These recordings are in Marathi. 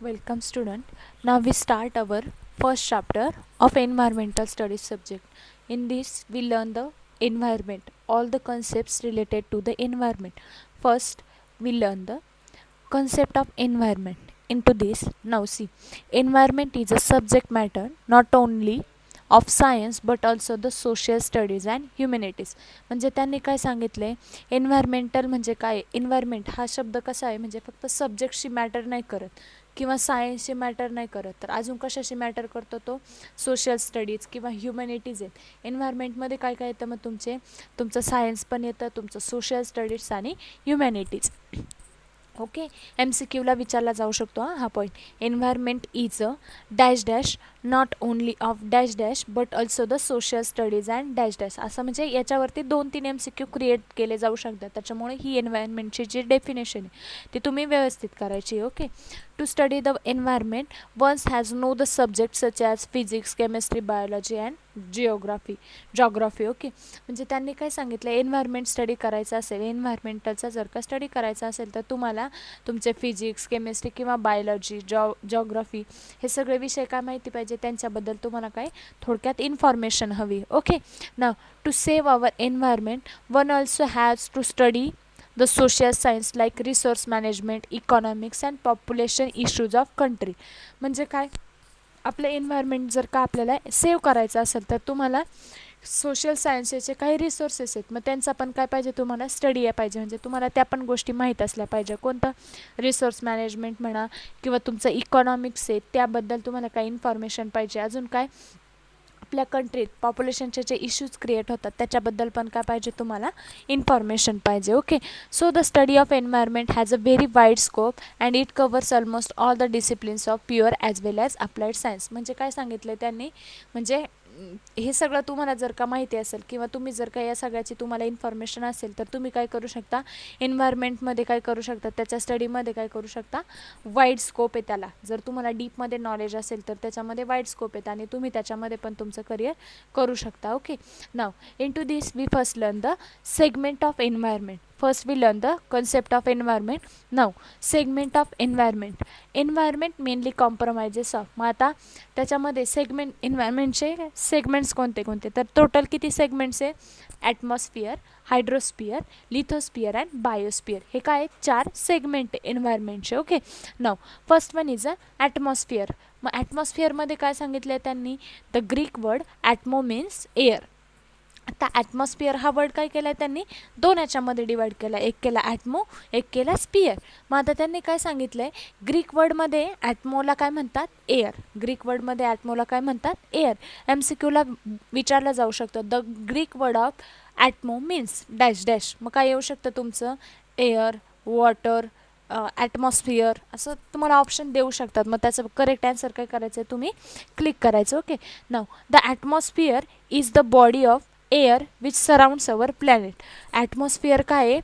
Welcome student. Now we start our first chapter of environmental studies subject. In this we learn the environment, all the concepts related to the environment. First we learn the concept of environment. Into this now see, environment is a subject matter not only of science but also the social studies and humanities. म्हणजे त्यांनी काय सांगितले, एन्व्हायरमेंटल म्हणजे काय, एन्व्हायरमेंट हा शब्द कसा आहे म्हणजे फक्त सब्जेक्टशी मॅटर नाही करत किंवा सायन्सशी मॅटर नाही करत, तर अजून कशाशी मॅटर करतो तो सोशल स्टडीज किंवा ह्युमॅनिटीज आहेत. एन्व्हायरमेंटमध्ये काय काय येतं, मग तुमचं सायन्स पण येतं, तुमचं सोशल स्टडीज आणि ह्युमॅनिटीज. ओके, MCQला विचारला जाऊ शकतो हा point. Environment is a dash dash not only of dash dash but also the social studies and dash dash, असं म्हणजे याच्यावरती 2-3 MCQ क्रिएट केले जाऊ शकतात. त्याच्यामुळे ही एन्व्हायरमेंटची जी डेफिनेशन आहे ती तुम्ही व्यवस्थित करायची. Okay, to study the environment one's has know the subject such as physics, chemistry, biology and geography. Okay, म्हणजे त्यांनी काय सांगितलं, एन्व्हायरमेंट स्टडी करायचा असेल, एन्व्हायरमेंटलचा जर का स्टडी करायचा असेल तर तुम्हाला तुमचे फिजिक्स, केमिस्ट्री किंवा बायोलॉजी, जॉग्राफी हे सगळे विषय काय माहिती पाहिजे, त्यांच्याबद्दल तुम्हाला काय थोडक्यात इन्फॉर्मेशन हवी. Okay, now to save our environment one also has to study the social science like resource management, economics and population issues of country. म्हणजे काय, आपलं एन्व्हायरमेंट जर का आपल्याला सेव्ह करायचं असेल तर तुम्हाला सोशल सायन्सेसचे काही रिसोर्सेस आहेत, मग त्यांचा पण काय पाहिजे, तुम्हाला स्टडी आहे पाहिजे, म्हणजे तुम्हाला त्या पण गोष्टी माहीत असल्या पाहिजे. कोणतं रिसोर्स मॅनेजमेंट म्हणा किंवा तुमचं इकॉनॉमिक्स आहे त्याबद्दल तुम्हाला काही इन्फॉर्मेशन पाहिजे. अजून काय, आपल्या कंट्रीत पॉप्युलेशनचे जे इश्यूज क्रिएट होतात त्याच्याबद्दल पण काय पाहिजे, तुम्हाला इन्फॉर्मेशन पाहिजे. Okay, so the study of environment has a very wide scope and it covers almost all the disciplines of pure as well as applied science. म्हणजे काय सांगितलं त्यांनी, म्हणजे हे सगळं तुम्हाला जर का माहिती असेल किंवा तुम्ही जर का या सगळ्याची तुम्हाला इन्फॉर्मेशन असेल तर तुम्ही काय करू शकता, एन्व्हायरमेंटमध्ये काय करू शकता, त्याच्या स्टडीमध्ये काय करू शकता, वाईड स्कोप आहे त्याला. जर तुम्हाला डीपमध्ये नॉलेज असेल तर त्याच्यामध्ये वाईड स्कोप आहेत आणि तुम्ही त्याच्यामध्ये पण तुमचं करिअर करू शकता. Okay, now in to this we first learn the segment of environment. First we learn the concept of environment. Now segment of environment. Environment mainly compromises of, मग आता त्याच्यामध्ये सेगमेंट, एन्व्हायरमेंटचे सेगमेंट्स कोणते कोणते, तर टोटल किती सेगमेंट्स आहे, atmosphere, hydrosphere, lithosphere and biosphere. हे काय 4 सेगमेंट एन्व्हायरमेंटचे. Okay, now first one is a atmosphere. मग ॲटमॉस्फिअरमध्ये काय सांगितलं आहे त्यांनी, the Greek word atmo means air. आता ॲटमॉस्फिअर हा वर्ड काय केला आहे त्यांनी, 2 याच्यामध्ये डिवाईड केला, एक केला ॲटमो, एक केला स्पियर. मग आता त्यांनी काय सांगितलं आहे, ग्रीक वर्डमध्ये ॲटमोला काय म्हणतात, एअर. ग्रीक वर्डमध्ये ॲटमोला काय म्हणतात, एअर. MCQला विचारलं जाऊ शकतं, the Greek word of atmo means dash dash. मग काय येऊ शकतं तुमचं, एअर, वॉटर, ॲटमॉस्फिअर, असं तुम्हाला ऑप्शन देऊ शकतात. मग त्याचं करेक्ट आन्सर काय करायचं आहे, तुम्ही क्लिक करायचं. Okay, now the atmosphere is the body of air which surrounds our planet. Atmosphere काय आहे,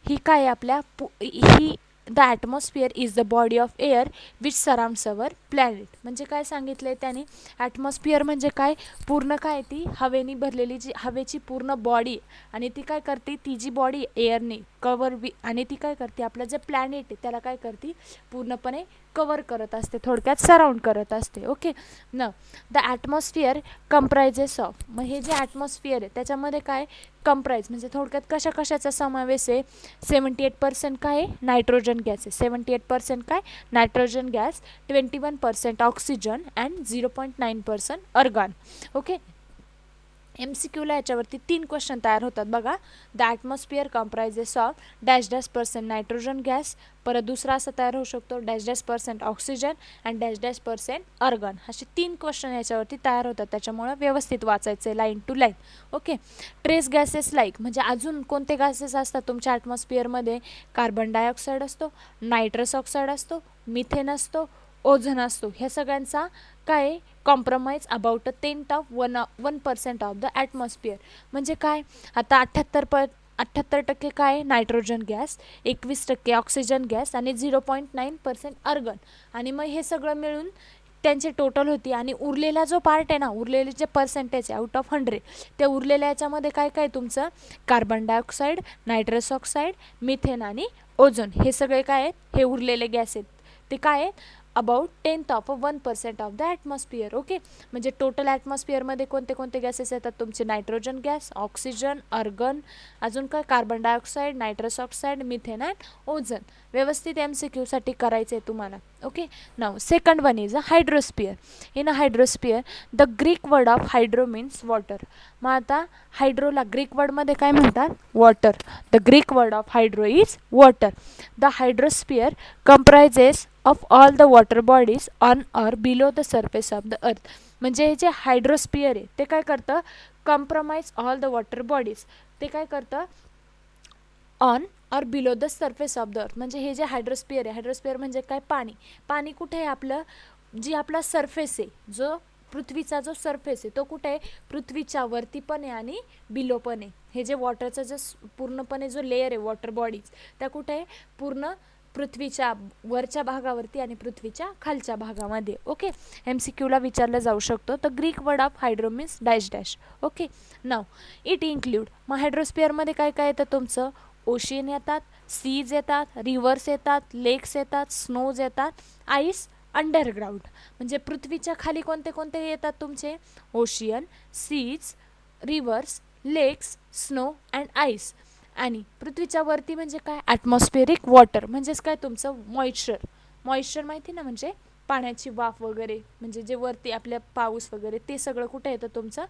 ही काय आहे आपल्या ही the atmosphere is the body of air which surrounds our planet. म्हणजे काय सांगितलं आहे त्याने, ॲटमॉस्फिअर म्हणजे काय, पूर्ण काय, ती हवेनी भरलेली जी हवेची पूर्ण बॉडी, आणि ती काय करते, ती जी बॉडी एअरने कवर आणि ती काय करते, आपलं जे प्लॅनेट आहे त्याला काय करते, पूर्णपणे कवर करत असते, थोडक्यात सराउंड करत असते. ओके, न द ॲटमॉस्फिअर कंप्रायजेस ऑफ. मग हे जे ॲटमॉस्फिअर आहे त्याच्यामध्ये काय, कंप्राईज म्हणजे थोडक्यात कशा कशाचा समावेश आहे, 78% काय आहे, नायट्रोजन गॅस आहे. 78% काय, nitrogen gas, 21% oxygen and 0.9% argon. Okay, MCQला याच्यावरती 3 क्वेश्चन तयार होतात बघा. The atmosphere comprises of dash dash percent nitrogen gas, परत दुसरा असा तयार होऊ शकतो, dash dash percent oxygen and dash dash percent argon. असे 3 क्वेश्चन याच्यावरती तयार होतात, त्याच्यामुळे व्यवस्थित वाचायचं आहे line to line. Okay, trace gases like म्हणजे अजून कोणते गॅसेस असतात तुमच्या ॲटमॉस्फिअरमध्ये, कार्बन डायऑक्साईड असतो, नायट्रस ऑक्साईड असतो, मिथेन असतो, ओझोन असतो. ह्या सगळ्यांचा काय compromise about 1% of the atmosphere. म्हणजे काय, आता 78% काय नायट्रोजन गॅस, 21% ऑक्सिजन गॅस आणि 0.9% अर्गन. आणि मग हे सगळं मिळून त्यांचे टोटल होती, आणि उरलेला जो पार्ट आहे ना, उरलेले जे पर्सेंटेज आहे आउट ऑफ 100, त्या उरलेल्या याच्यामध्ये काय काय तुमचं carbon dioxide, nitrous oxide, methane आणि ओझोन हे सगळे काय आहेत, हे उरलेले गॅस आहेत ते काय आहेत, about 1/10 of the atmosphere. Okay, म्हणजे टोटल ॲटमॉस्फिअरमध्ये कोणते कोणते गॅसेस येतात तुमचे? नायट्रोजन गॅस, ऑक्सिजन, अर्गन, अजून काय carbon dioxide, nitrous oxide, methane and ozone. व्यवस्थित MCQसाठी करायचं आहे तुम्हाला. Okay, now second one is a hydrosphere. In a hydrosphere the Greek word of hydro means water. मग आता हायड्रोला ग्रीक वर्डमध्ये काय म्हणतात? Water. The Greek word of hydro is water. The hydrosphere comprises of all the water bodies on or below the surface of the earth. म्हणजे हे जे हायड्रोस्पियर आहे ते काय करतं? Compromise all the water bodies. ते काय करतं? On or below the surface of the earth. म्हणजे हे जे हायड्रोस्पियर आहे, हायड्रोस्पियर म्हणजे काय? पाणी. पाणी कुठे आहे आपलं? जी आपला सरफेस आहे, जो पृथ्वीचा जो सरफेस आहे तो कुठे आहे? पृथ्वीच्या वरती पण आहे आणि बिलो पण आहे. हे जे वॉटरचा जो पूर्णपणे जो लेयर आहे वॉटर बॉडीज, त्या कुठे आहे? पूर्ण पृथ्वीच्या वरच्या भागावरती आणि पृथ्वीच्या खालच्या भागामध्ये. ओके, MCQला विचारलं जाऊ शकतो. तर Greek word of hydro means dash dash. Okay, now it include. मग हायड्रोस्पियरमध्ये काय काय येतं तुमचं? ओशियन येतात, सीज येतात, रिव्हर्स येतात, लेक्स येतात, स्नोज येतात, आईस अंडरग्राउंड. म्हणजे पृथ्वीच्या खाली कोणते कोणते येतात तुमचे? ओशियन, सीज, रिव्हर्स, लेक्स, स्नो अँड आईस. आणि पृथ्वीच्या वरती म्हणजे काय? Atmospheric water. म्हणजेच काय तुमचं? मॉइश्चर. मॉइश्चर माहिती ना, म्हणजे पाण्याची वाफ वगैरे, म्हणजे जे वरती आपल्या पाऊस वगैरे ते सगळं कुठे येतं तुमचं?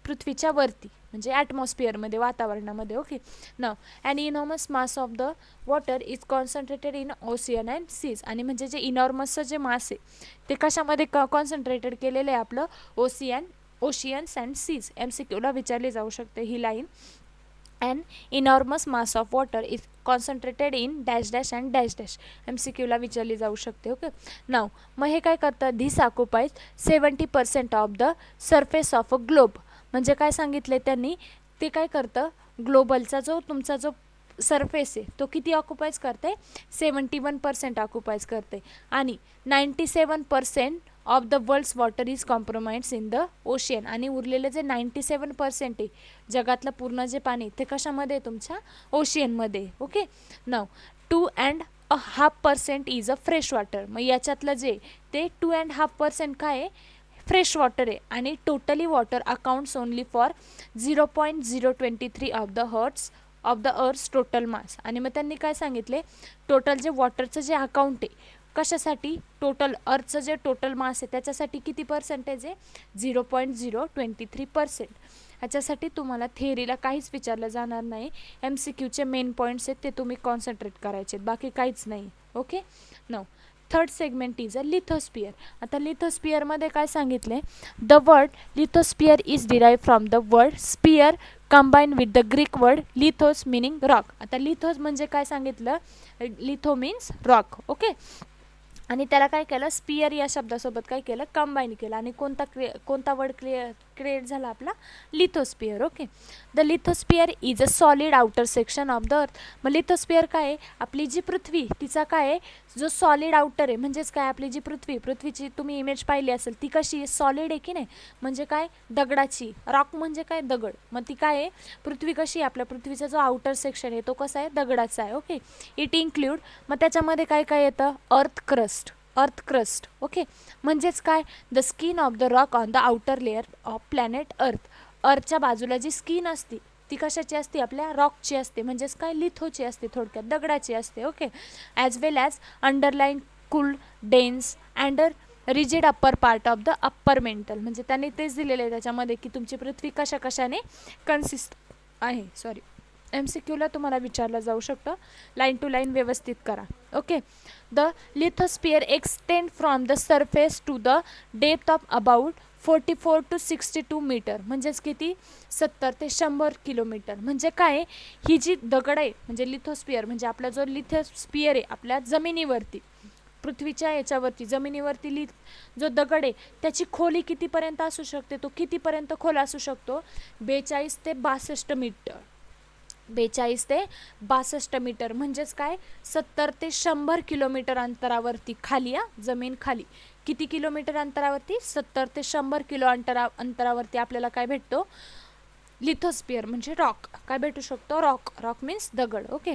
पृथ्वीच्या वरती म्हणजे ॲटमॉस्फिअरमध्ये, वातावरणामध्ये. Okay, now an enormous mass of the water is concentrated in ocean and seas. आणि म्हणजे जे इनॉर्मसचं जे मास आहे ते कशामध्ये कॉन्सन्ट्रेटेड केलेलं आहे? आपलं ओशियन्स अँड सीज. MCQला विचारली जाऊ शकते ही line. An enormous mass of water is concentrated in dash dash and dash dash. MCQला विचारली जाऊ शकते. ओके, नाव मग हे काय करतं? This occupies 70% of the surface of a globe. म्हणजे काय सांगितले त्यांनी? ते काय करतं? ग्लोबलचा जो तुमचा जो सरफेस आहे तो किती ऑक्युपाईज करते? 71% ऑक्युपाईज करते. आणि 97% of the world's water is compromise in the ocean. आणि उरलेले जे 97% आहे जगातलं पूर्ण जे पाणी ते कशामध्ये? तुमच्या ओशियनमध्ये. Okay, now 2.5% is a fresh water. मग याच्यातलं जे ते 2.5% काय आहे? फ्रेश वॉटर आहे. आणि totally water accounts only for 0.023 of the earth's total mass. आणि मग त्यांनी काय सांगितले? टोटल जे वॉटरचं जे अकाउंट आहे कशासाठी? टोटल अर्थचं जे टोटल मास आहे त्याच्यासाठी किती पर्सेंटेज आहे? 0.023%. ह्याच्यासाठी तुम्हाला थेअरीला काहीच विचारलं जाणार नाही. MCQचे मेन पॉईंट्स आहेत ते तुम्ही कॉन्सन्ट्रेट करायचे, बाकी काहीच नाही. Okay, now third segment is a lithosphere. आता लिथोस्पियरमध्ये काय सांगितले? The word lithosphere is derive from the word sphere combine with the Greek word lithos meaning rock. आता लिथोस म्हणजे काय सांगितलं? Litho means rock. ओके, आणि त्याला काय केलं? स्पियर या शब्दासोबत काय केलं? कंबाईन केलं. आणि कोणता वर्ड क्रिएट झाला आपला? Lithosphere. Okay, the lithosphere is a solid outer section of the अर्थ. मग लिथोस्पियर काय आहे? आपली जी पृथ्वी तिचा काय आहे? जो सॉलिड आउटर आहे. म्हणजेच काय? आपली जी पृथ्वीची तुम्ही इमेज पाहिली असेल ती कशी आहे? सॉलिड आहे की नाही? म्हणजे काय? दगडाची. रॉक म्हणजे काय? दगड. मग ती काय आहे? पृथ्वी कशी आहे? आपल्या पृथ्वीचा जो आउटर सेक्शन आहे तो कसा आहे? दगडाचा आहे. Okay, it include. मग त्याच्यामध्ये काय काय येतं? Earth crust. ओके, म्हणजेच काय? The skin of the rock on the outer layer of planet अर्थ. अर्थच्या बाजूला जी स्किन असते ती कशाची असते? आपल्या रॉकची असते. म्हणजेच काय? लिथोची असते, थोडक्यात दगडाची असते. Okay, as well as underline cool dense and rigid upper part of the upper mantle. म्हणजे त्यांनी तेच दिलेलं आहे त्याच्यामध्ये की तुमची पृथ्वी कशा कशाने कन्सिस्ट आहे. सॉरी, MCQला तुम्हाला विचारलं जाऊ शकतं. लाईन टू लाईन व्यवस्थित करा. Okay, the lithosphere extend from the surface to the depth of about 44 to 62 metre. म्हणजेच किती? 70 ते 100 किलोमीटर. म्हणजे काय? ही जी दगड आहे म्हणजे लिथोस्पियर म्हणजे आपला जो लिथोस्पियर आहे आपल्या जमिनीवरती, पृथ्वीच्या याच्यावरती जमिनीवरती जो दगड आहे त्याची खोली कितीपर्यंत असू शकते? तो कितीपर्यंत खोल असू शकतो? 42 ते 62 मीटर. 42 ते 62 मीटर. म्हणजेच काय? 70 ते 100 किलोमीटर अंतरावरती खाली. जमीन खाली किती किलोमीटर अंतरावरती? 70 ते 100 किलो अंतरावरती आपल्याला काय भेटतो? लिथोस्पियर म्हणजे रॉक, काय भेटू शकतो, रॉक. रॉक मीन्स दगड. Okay.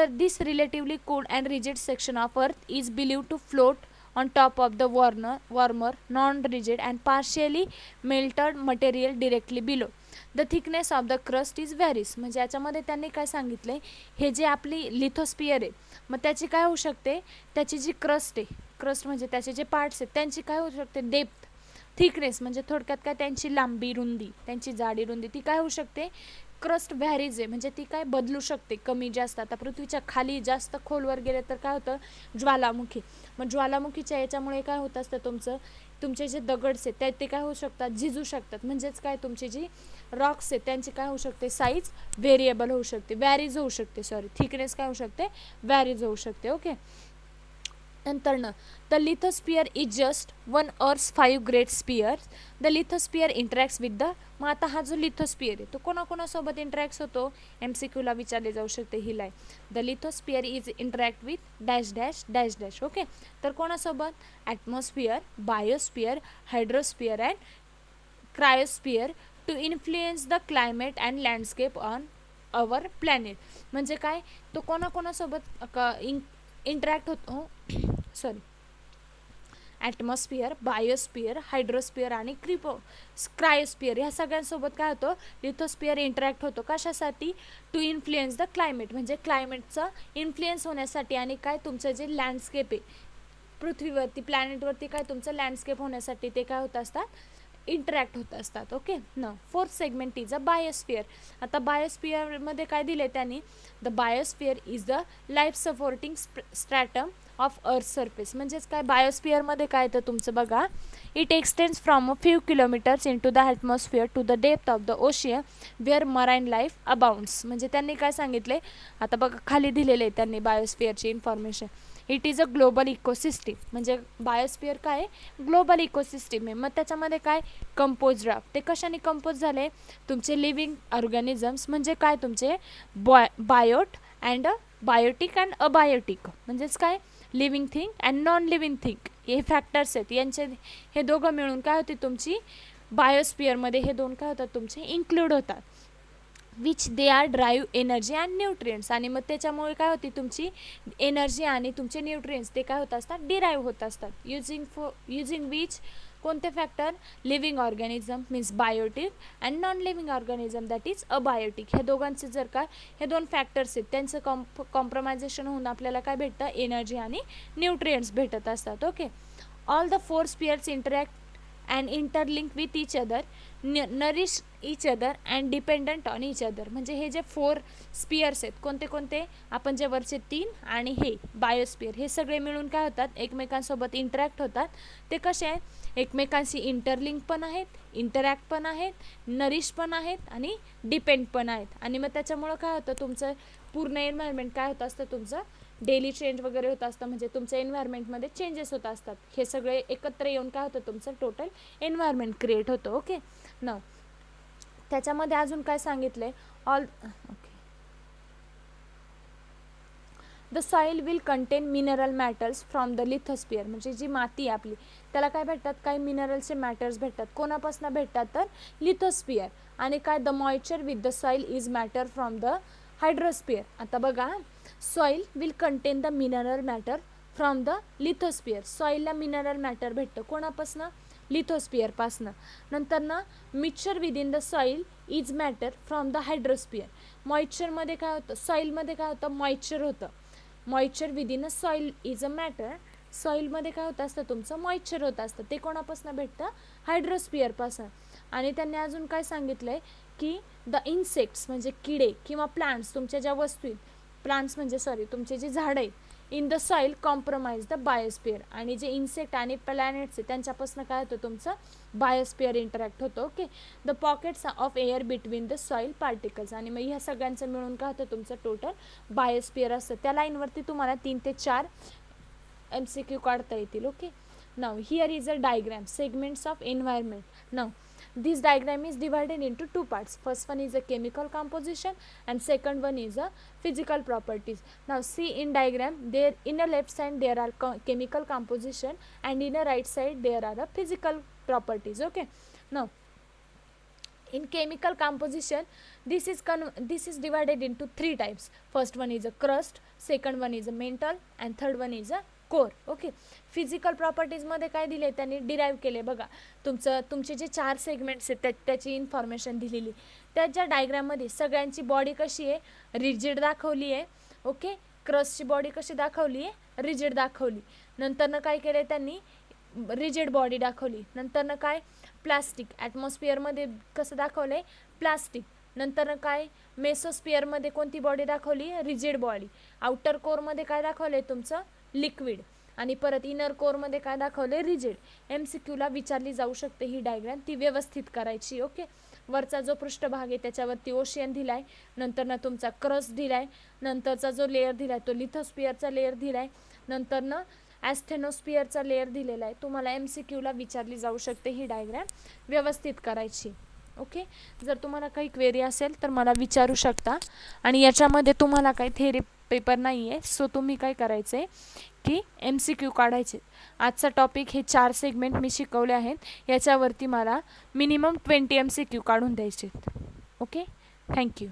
This relatively cold and rigid section of earth is believed to float on top of the warmer non-rigid and partially melted material directly below. The thickness of the crust is varies. म्हणजे याच्यामध्ये त्यांनी काय सांगितलंय, हे जे आपली लिथोस्पियर आहे, मग त्याची काय होऊ शकते, त्याची जी क्रस्ट आहे, क्रस्ट म्हणजे त्याचे जे पार्ट्स आहेत त्यांची काय होऊ शकते, डेप्थ. थिकनेस म्हणजे थोडक्यात काय, त्यांची लांबी रुंदी, त्यांची जाडी रुंदी, ती काय होऊ शकते, क्रस्ट व्हॅरीज आहे, म्हणजे ती काय बदलू शकते, कमी जास्त. आता पृथ्वीच्या खाली जास्त खोलवर गेले तर काय होतं, ज्वालामुखी. मग ज्वालामुखीच्या याच्यामुळे काय होत असतं, तुमचे जे दगड्स आहेत ते काय होऊ शकतात, झिजू शकतात. म्हणजेच काय, तुमची जी रॉक्स आहेत त्यांची काय होऊ शकते, साईज व्हेरिएबल होऊ शकते, व्हॅरीज होऊ शकते, थिकनेस काय होऊ शकते, व्हॅरीज होऊ शकते. ओके. नंतर the lithosphere is just one earth 5 great spheres. The lithosphere interacts with the. मग आता हा जो लिथोस्पियर आहे तो कोणाकोणासोबत इंटरॅक्ट होतो, MCQला विचारले जाऊ शकते ही line. The lithosphere is interact with dash dash dash dash. Okay. तर कोणासोबत, atmosphere, biosphere, hydrosphere and cryosphere to influence the climate and landscape on our planet. म्हणजे काय, तो कोणाकोणासोबत इंटरॅक्ट होतो, ॲटमॉस्फियर, बायोस्पियर, हायड्रोस्पियर आणि क्रायोस्पियर ह्या सगळ्यांसोबत काय होतं, लिथोस्पियर इंटरॅक्ट होतो. कशासाठी, टू इन्फ्लुएन्स द क्लायमेट, म्हणजे क्लायमेटचा इन्फ्लुएन्स होण्यासाठी, आणि काय, तुमचं जे लँडस्केप आहे पृथ्वीवरती, प्लॅनेटवरती काय तुमचं लँडस्केप होण्यासाठी ते काय होत असतात, इंटरॅक्ट होत असतात. Okay. Now fourth segment is a biosphere. आता बायोस्फियरमध्ये काय दिले त्यांनी, the biosphere is the life supporting stratum of earth surface. म्हणजेच काय, बायोस्फियरमध्ये काय तर तुमचं बघा, it extends from a few kilometres into the atmosphere to the depth of the ocean where marine life abounds. म्हणजे त्यांनी काय सांगितले, आता बघा खाली दिलेले आहे त्यांनी बायोस्फियरची information. It is a global ecosystem. म्हणजे बायोस्फियर काय आहे, ग्लोबल इकोसिस्टीम आहे. मग त्याच्यामध्ये काय, कंपोज ऑफ, ते कशाने कंपोज झाले, तुमचे लिव्हिंग ऑर्गॅनिझम्स, म्हणजे काय, तुमचे biot and biotic and abiotic. म्हणजेच काय, living thing and non living thing हे फॅक्टर्स आहेत, यांचे हे दोघं मिळून काय होते, तुमची बायोस्फियरमध्ये हे दोन काय होतात, तुमचे इन्क्लूड होतात. Which they are drive energy and nutrients. आणि मग त्याच्यामुळे काय होती, तुमची एनर्जी आणि तुमचे न्यूट्रियंट्स ते काय होत असतात, डिराईव्ह होत असतात. युजिंग विच, कोणते factor, living organism means biotic and non living organism that is abiotic. ह्या दोघांचे जर काय, हे दोन फॅक्टर्स आहेत त्यांचं कॉम्प्रोमायझेशन होऊन आपल्याला काय भेटतं, एनर्जी आणि न्यूट्रियंट्स भेटत असतात. Okay. All the 4 spheres interact and interlink with each other, nourish each other and dependent on each other. म्हणजे हे जे 4 स्पियर्स आहेत, कोणते कोणते, आपण जे वरचे 3 आणि हे बायोस्पियर, हे सगळे मिळून काय होतात, एकमेकांसोबत इंटरॅक्ट होतात. ते कसे आहेत, एकमेकांशी इंटरलिंक पण आहेत, इंटरॅक्ट पण आहेत, नरिश पण आहेत आणि डिपेंड पण आहेत. आणि मग त्याच्यामुळं काय होतं, तुमचं पूर्ण एन्व्हायरमेंट काय होत असतं, तुमचं डेली चेंज वगैरे होत असतं. म्हणजे तुमच्या एन्व्हायरमेंटमध्ये चेंजेस होत असतात. हे सगळे एकत्र येऊन काय होतं, तुमचं टोटल एन्व्हायरमेंट क्रिएट होतं. ओके. न त्याच्यामध्ये अजून काय सांगितलंय, okay, the soil will content mineral matters from the lithosphere. म्हणजे जी माती आपली त्याला काय भेटतात, काही मिनरलचे मॅटर्स भेटतात. कोणापासून भेटतात, तर लिथोस्पियर. आणि काय, the moisture with the soil is matter from the hydrosphere. आता बघा, soil will contain the mineral matter from the lithosphere. सॉईलला मिनरल मॅटर भेटतं कोणापासनं, लिथोस्पियरपासनं. नंतर ना, mixture within the soil is matter from the hydrosphere. मॉइश्चरमध्ये काय होतं, सॉईलमध्ये काय होतं, मॉइश्चर होतं. Moisture within a soil is a matter. सॉईलमध्ये काय होत असतं, तुमचं मॉइश्चर होत असतं. ते कोणापासून भेटतं, हायड्रोस्पियरपासून. आणि त्यांनी अजून काय सांगितलं आहे, की द इन्सेक्ट्स म्हणजे किडे किंवा प्लांट्स, तुमच्या ज्या वस्तू आहेत, प्लांट्स म्हणजे तुमचे जे झाडं आहेत, in the soil compromise the biosphere. आणि जे इन्सेक्ट आणि प्लॅनेट्स आहेत त्यांच्यापासून काय होतं, तुमचं बायोस्पियर इंटरॅक्ट होतं. Okay. The pockets of air between the soil particles. आणि मग ह्या सगळ्यांचं मिळून काय होतं, तुमचं टोटल बायोस्पियर असतं. त्या लाईनवरती तुम्हाला 3 ते 4 MCQ काढता येतील. Okay. Now here is a diagram, segments of environment. Now this diagram is divided into 2 parts. First one is a chemical composition and second one is a physical properties. Now see in diagram, there in a left side there are chemical composition and in a right side there are a physical properties. Okay. Now In chemical composition, this is divided into three types. First one is a crust, second one is a mantle, and third one is a core. Okay. Physical प्रॉपर्टीजमध्ये काय दिले त्यांनी डिराईव्ह केले बघा. तुमचे जे 4 सेगमेंट्स आहेत त्याची इन्फॉर्मेशन दिलेली. त्याच्या डायग्राममध्ये सगळ्यांची बॉडी कशी आहे, रिजिड दाखवली आहे. ओके. क्रस्टची बॉडी कशी दाखवली आहे, रिजिड दाखवली. नंतरनं काय केलं त्यांनी, रिजिड बॉडी दाखवली. नंतरनं काय, प्लास्टिक ॲटमॉस्फिअरमध्ये कसं दाखवलं आहे, प्लास्टिक. नंतर काय, मेसोस्फिअरमध्ये कोणती बॉडी दाखवली, रिजिड बॉडी. आउटर कोरमध्ये काय दाखवलं आहे तुमचं, लिक्विड. आणि परत इनर कोरमध्ये काय दाखवले, रिजिड. MCQला विचारली जाऊ शकते ही डायग्राम, ती व्यवस्थित करायची. ओके. वरचा जो पृष्ठभाग आहे त्याच्यावरती ओशियन दिलाय, नंतरनं तुमचा क्रस्ट दिलाय, नंतरचा जो लेअर दिलाय तो लिथोस्फिअरचा लेअर दिलाय, नंतरनं ॲस्थेनोस्फिअरचा लेअर दिलेला आहे. तुम्हाला MCQला विचारली जाऊ शकते ही डायग्राम व्यवस्थित करायची. ओके. जर तुम्हाला काही क्वेरी असेल तर मला विचारू शकता. आणि याच्यामध्ये तुम्हाला काही थेरी पेपर नाही आहे, सो तुम्ही काय करायचं आहे की MCQ काढायचे. आजचा टॉपिक हे 4 सेगमेंट मी शिकवले आहेत, याच्यावरती मला मिनिमम 20 MCQ काढून द्यायचे. ओके. थँक्यू.